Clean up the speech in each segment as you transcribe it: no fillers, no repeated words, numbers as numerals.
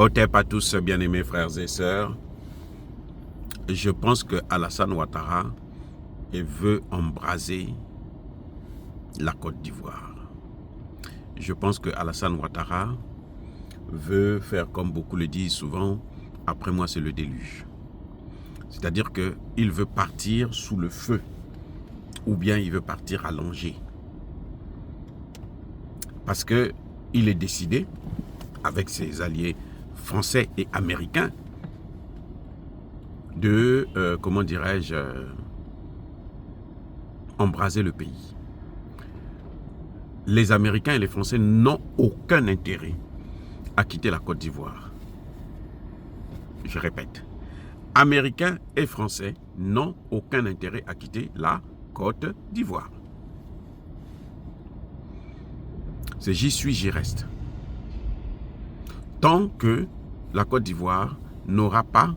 Otep à tous, bien-aimés frères et sœurs. Je pense que Alassane Ouattara veut embraser la Côte d'Ivoire. Je pense que Alassane Ouattara veut faire comme beaucoup le disent souvent, après moi c'est le déluge. C'est-à-dire qu'il veut partir sous le feu ou bien il veut partir allongé. Parce qu'il est décidé, avec ses alliés français et américains, de, comment dirais-je, embraser le pays. Les Américains et les Français n'ont aucun intérêt à quitter la Côte d'Ivoire. Je répète, Américains et Français n'ont aucun intérêt à quitter la Côte d'Ivoire. C'est j'y suis, j'y reste. Tant que la Côte d'Ivoire n'aura pas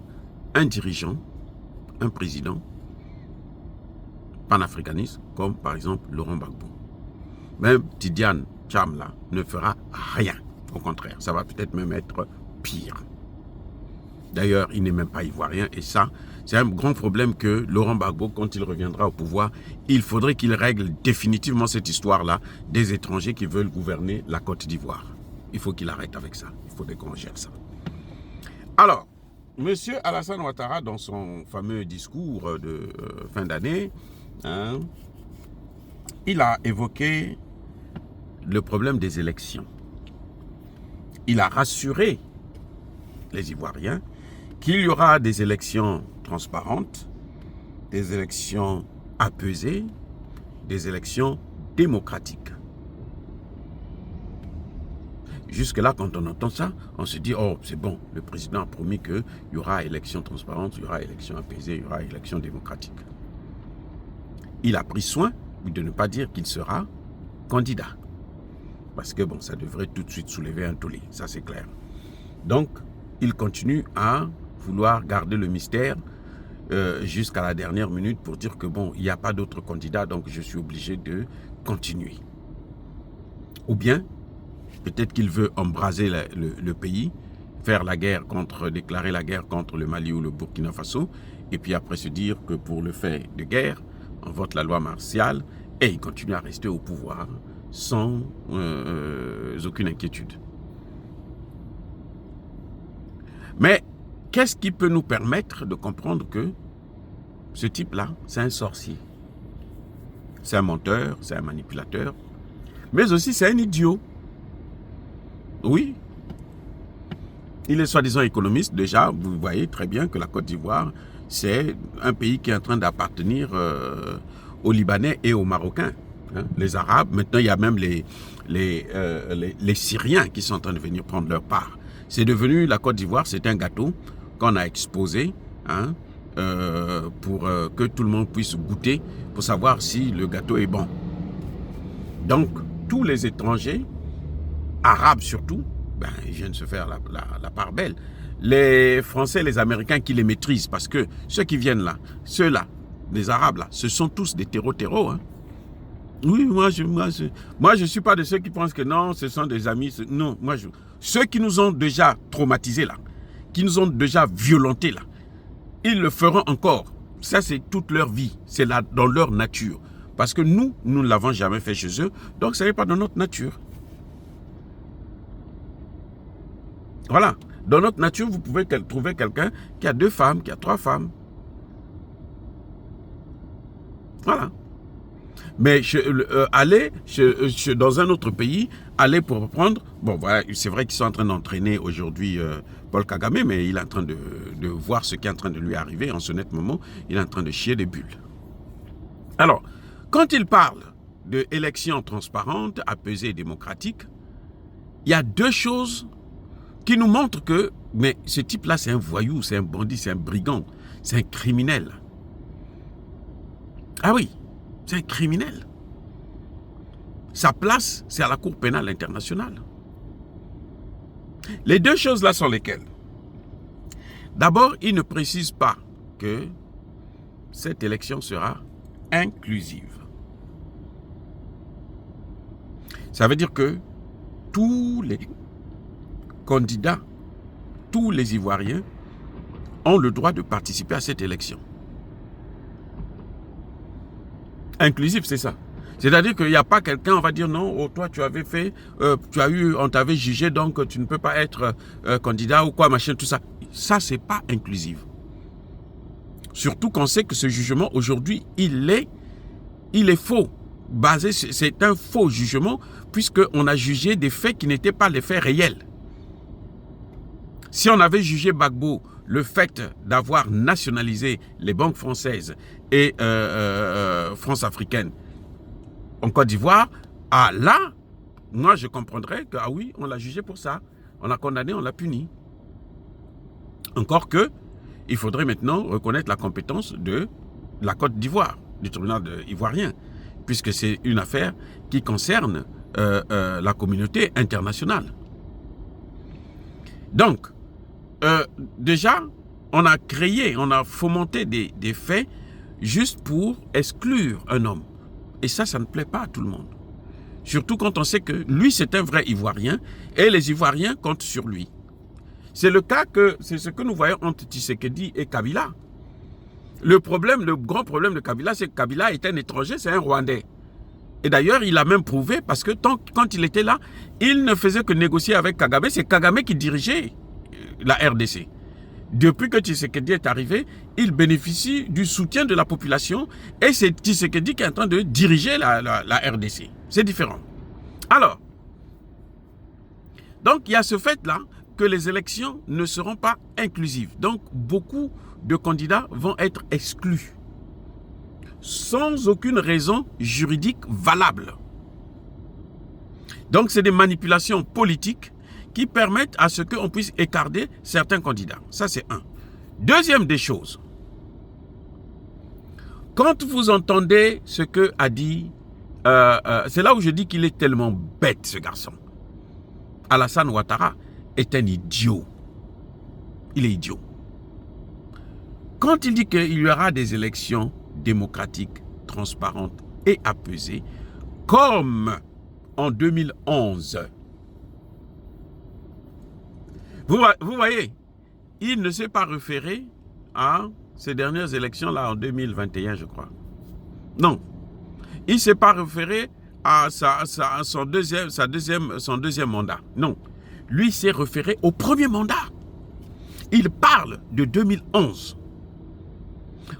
un dirigeant, un président panafricaniste, comme par exemple Laurent Gbagbo. Même Tidiane Tcham ne fera rien. Au contraire, ça va peut-être même être pire. D'ailleurs, il n'est même pas ivoirien et ça, c'est un grand problème que Laurent Gbagbo, quand il reviendra au pouvoir, il faudrait qu'il règle définitivement cette histoire-là des étrangers qui veulent gouverner la Côte d'Ivoire. Il faut qu'il arrête avec ça. Il faudrait qu'on gère ça. Alors, M. Alassane Ouattara, dans son fameux discours de fin d'année, il a évoqué le problème des élections. Il a rassuré les Ivoiriens qu'il y aura des élections transparentes, des élections apaisées, des élections démocratiques. Jusque-là, quand on entend ça, on se dit, oh, c'est bon, le président a promis qu'il y aura élection transparente, il y aura élection apaisée, il y aura élection démocratique. Il a pris soin de ne pas dire qu'il sera candidat. Parce que, bon, ça devrait tout de suite soulever un tollé, ça c'est clair. Donc, il continue à vouloir garder le mystère jusqu'à la dernière minute pour dire que, bon, il n'y a pas d'autres candidats, donc je suis obligé de continuer. Ou bien, peut-être qu'il veut embraser le pays, faire la guerre déclarer la guerre contre le Mali ou le Burkina Faso, et puis après se dire que pour le fait de guerre, on vote la loi martiale, et il continue à rester au pouvoir sans aucune inquiétude. Mais qu'est-ce qui peut nous permettre de comprendre que ce type-là, c'est un sorcier? C'est un menteur, c'est un manipulateur, mais aussi c'est un idiot. Oui, il est soi-disant économiste. Déjà, vous voyez très bien que la Côte d'Ivoire, c'est un pays qui est en train d'appartenir aux Libanais et aux Marocains. Les Arabes, maintenant il y a même les Syriens qui sont en train de venir prendre leur part. C'est devenu, la Côte d'Ivoire, c'est un gâteau qu'on a exposé pour que tout le monde puisse goûter, pour savoir si le gâteau est bon. Donc, tous les étrangers, arabes surtout, ben, ils viennent se faire la part belle. Les Français et les Américains qui les maîtrisent, parce que ceux qui viennent là, ceux-là, les Arabes là, ce sont tous des terreaux. Hein. Oui, moi je suis pas de ceux qui pensent que non, ce sont des amis. Non, ceux qui nous ont déjà traumatisés là, qui nous ont déjà violentés là, ils le feront encore. Ça, c'est toute leur vie. C'est là dans leur nature. Parce que nous ne l'avons jamais fait chez eux, donc ça n'est pas dans notre nature. Voilà. Dans notre nature, vous pouvez trouver quelqu'un qui a 2 femmes, qui a 3 femmes. Voilà. Mais aller dans un autre pays, aller pour reprendre... Bon, voilà, c'est vrai qu'ils sont en train d'entraîner aujourd'hui Paul Kagame, mais il est en train de voir ce qui est en train de lui arriver. En ce net moment, il est en train de chier des bulles. Alors, quand il parle d'élections transparentes, apaisées et démocratiques, il y a 2 choses qui nous montrent que mais ce type-là, c'est un voyou, c'est un bandit, c'est un brigand, c'est un criminel. Ah oui, c'est un criminel. Sa place, c'est à la Cour pénale internationale. Les 2 choses-là sont lesquelles? D'abord, il ne précise pas que cette élection sera inclusive. Ça veut dire que tous les candidats tous les Ivoiriens ont le droit de participer à cette élection. Inclusif, c'est ça. C'est-à-dire qu'il n'y a pas quelqu'un, on va dire non, oh, toi tu avais fait, on t'avait jugé, donc tu ne peux pas être candidat ou quoi, machin, tout ça. Ça, c'est pas inclusif. Surtout qu'on sait que ce jugement, aujourd'hui, il est faux. C'est un faux jugement, puisqu'on a jugé des faits qui n'étaient pas les faits réels. Si on avait jugé Gbagbo le fait d'avoir nationalisé les banques françaises et France africaine en Côte d'Ivoire, ah là, moi je comprendrais que, ah oui, on l'a jugé pour ça. On l'a condamné, on l'a puni. Encore que, il faudrait maintenant reconnaître la compétence de la Côte d'Ivoire, du tribunal ivoirien, puisque c'est une affaire qui concerne la communauté internationale. Donc, déjà, on a fomenté des faits juste pour exclure un homme. Et ça ne plaît pas à tout le monde. Surtout quand on sait que lui, c'est un vrai Ivoirien et les Ivoiriens comptent sur lui. C'est ce que nous voyons entre Tshisekedi et Kabila. Le grand problème de Kabila, c'est que Kabila est un étranger, c'est un Rwandais. Et d'ailleurs, il a même prouvé, parce que quand il était là, il ne faisait que négocier avec Kagame. C'est Kagame qui dirigeait la RDC. Depuis que Tshisekedi est arrivé, il bénéficie du soutien de la population et c'est Tshisekedi qui est en train de diriger la RDC. C'est différent. Alors, donc il y a ce fait-là que les élections ne seront pas inclusives. Donc, beaucoup de candidats vont être exclus sans aucune raison juridique valable. Donc, c'est des manipulations politiques qui permettent à ce qu'on puisse écarter certains candidats. Ça, c'est un. Deuxième des choses, quand vous entendez ce que a dit, c'est là où je dis qu'il est tellement bête, ce garçon. Alassane Ouattara est un idiot. Il est idiot. Quand il dit qu'il y aura des élections démocratiques, transparentes et apaisées, comme en 2011, vous voyez, il ne s'est pas référé à ces dernières élections-là en 2021, je crois. Non. Il ne s'est pas référé à son deuxième mandat. Non. Lui s'est référé au premier mandat. Il parle de 2011.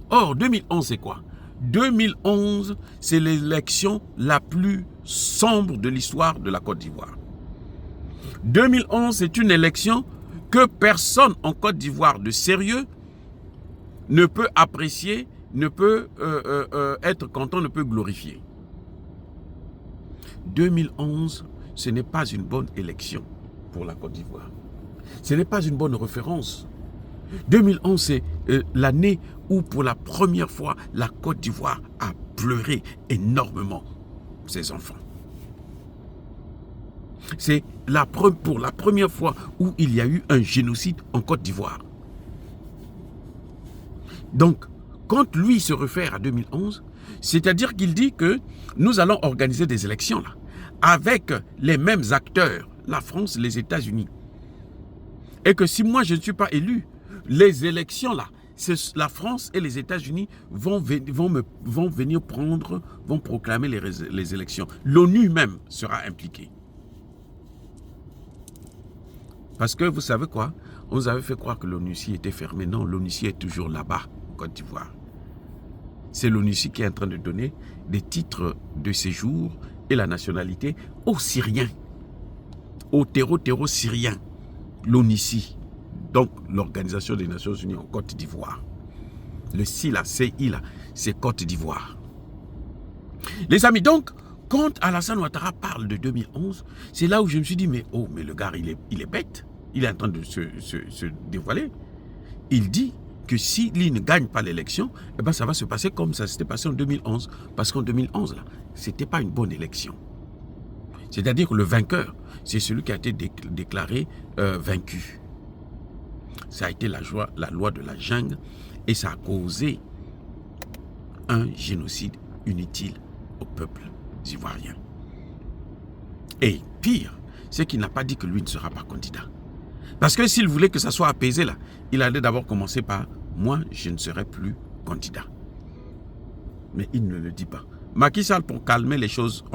Or, 2011, c'est quoi? 2011, c'est l'élection la plus sombre de l'histoire de la Côte d'Ivoire. 2011, c'est une élection que personne en Côte d'Ivoire de sérieux ne peut apprécier, ne peut être content, ne peut glorifier. 2011, ce n'est pas une bonne élection pour la Côte d'Ivoire. Ce n'est pas une bonne référence. 2011, c'est l'année où pour la première fois, la Côte d'Ivoire a pleuré énormément ses enfants. C'est pour la première fois où il y a eu un génocide en Côte d'Ivoire. Donc, quand lui se réfère à 2011, c'est-à-dire qu'il dit que nous allons organiser des élections là, avec les mêmes acteurs, la France, les États-Unis. Et que si moi je ne suis pas élu, les élections là, la France et les États-Unis vont venir vont proclamer les élections. L'ONU même sera impliquée. Parce que vous savez quoi? On nous avait fait croire que l'ONUCI était fermée. Non, l'ONUCI est toujours là-bas, en Côte d'Ivoire. C'est l'ONUCI qui est en train de donner des titres de séjour et la nationalité aux Syriens, aux terreaux syriens. L'ONUCI, donc l'Organisation des Nations Unies en Côte d'Ivoire. Le CI, c'est Côte d'Ivoire. Les amis, donc, quand Alassane Ouattara parle de 2011, c'est là où je me suis dit, mais le gars, il est bête. Il est en train de se dévoiler. Il dit que s'il ne gagne pas l'élection, eh ben ça va se passer comme ça s'était passé en 2011. Parce qu'en 2011, là, ce n'était pas une bonne élection. C'est-à-dire que le vainqueur, c'est celui qui a été déclaré vaincu. Ça a été la loi de la jungle et ça a causé un génocide inutile au peuple ivoirien. Et pire, c'est qu'il n'a pas dit que lui ne sera pas candidat. Parce que s'il voulait que ça soit apaisé là, il allait d'abord commencer par « moi, je ne serai plus candidat ». Mais il ne le dit pas. Macky Sall, pour calmer les choses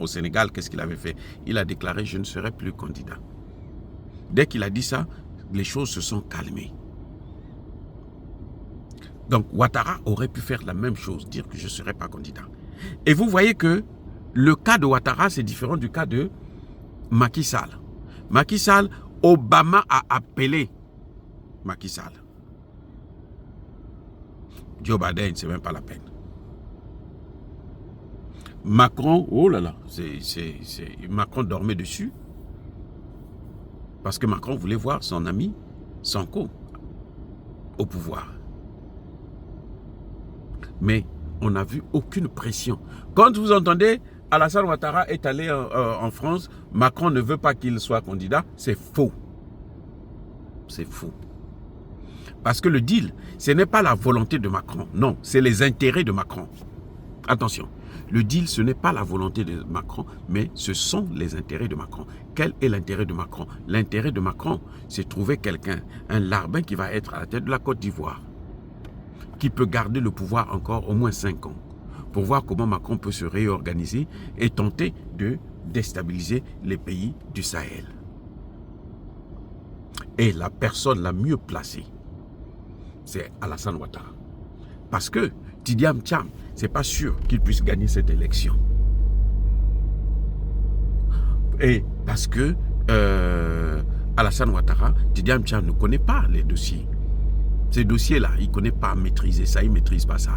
au Sénégal, qu'est-ce qu'il avait fait? Il a déclaré « je ne serai plus candidat ». Dès qu'il a dit ça, les choses se sont calmées. Donc Ouattara aurait pu faire la même chose, dire que je ne serai pas candidat. Et vous voyez que le cas de Ouattara, c'est différent du cas de Macky Sall. Macky Sall, Obama a appelé Macky Sall. Joe Biden, c'est même pas la peine. Macron, oh là là, Macron dormait dessus. Parce que Macron voulait voir son ami Sonko au pouvoir. Mais on n'a vu aucune pression. Quand vous entendez Alassane Ouattara est allé en France, Macron ne veut pas qu'il soit candidat, c'est faux. C'est faux. Parce que le deal, ce n'est pas la volonté de Macron. Non, c'est les intérêts de Macron. Attention, le deal, ce n'est pas la volonté de Macron, mais ce sont les intérêts de Macron. Quel est l'intérêt de Macron? L'intérêt de Macron, c'est trouver quelqu'un, un larbin qui va être à la tête de la Côte d'Ivoire, qui peut garder le pouvoir encore au moins 5 ans, pour voir comment Macron peut se réorganiser et tenter de déstabiliser les pays du Sahel. Et la personne la mieux placée, c'est Alassane Ouattara. Parce que Tidiane Tcham, c'est pas sûr qu'il puisse gagner cette élection. Et parce que Alassane Ouattara, Tidiane Tcham ne connaît pas les dossiers. Ces dossiers-là, il ne connaît pas maîtriser ça, il ne maîtrise pas ça.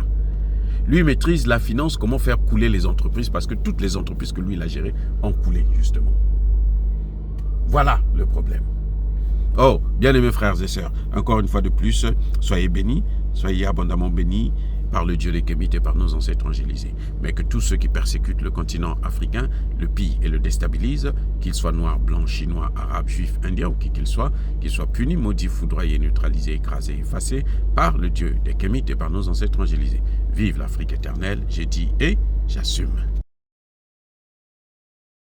Lui, il maîtrise la finance, comment faire couler les entreprises, parce que toutes les entreprises que lui, il a gérées ont coulé, justement. Voilà le problème. Oh, bien-aimés frères et sœurs, encore une fois de plus, soyez bénis, soyez abondamment bénis par le Dieu des Kémites et par nos ancêtres angélisés. Mais que tous ceux qui persécutent le continent africain, le pillent et le déstabilisent, qu'ils soient noirs, blancs, chinois, arabes, juifs, indiens ou qui qu'ils soient punis, maudits, foudroyés, neutralisés, écrasés, effacés par le Dieu des Kémites et par nos ancêtres angélisés. Vive l'Afrique éternelle, j'ai dit et j'assume.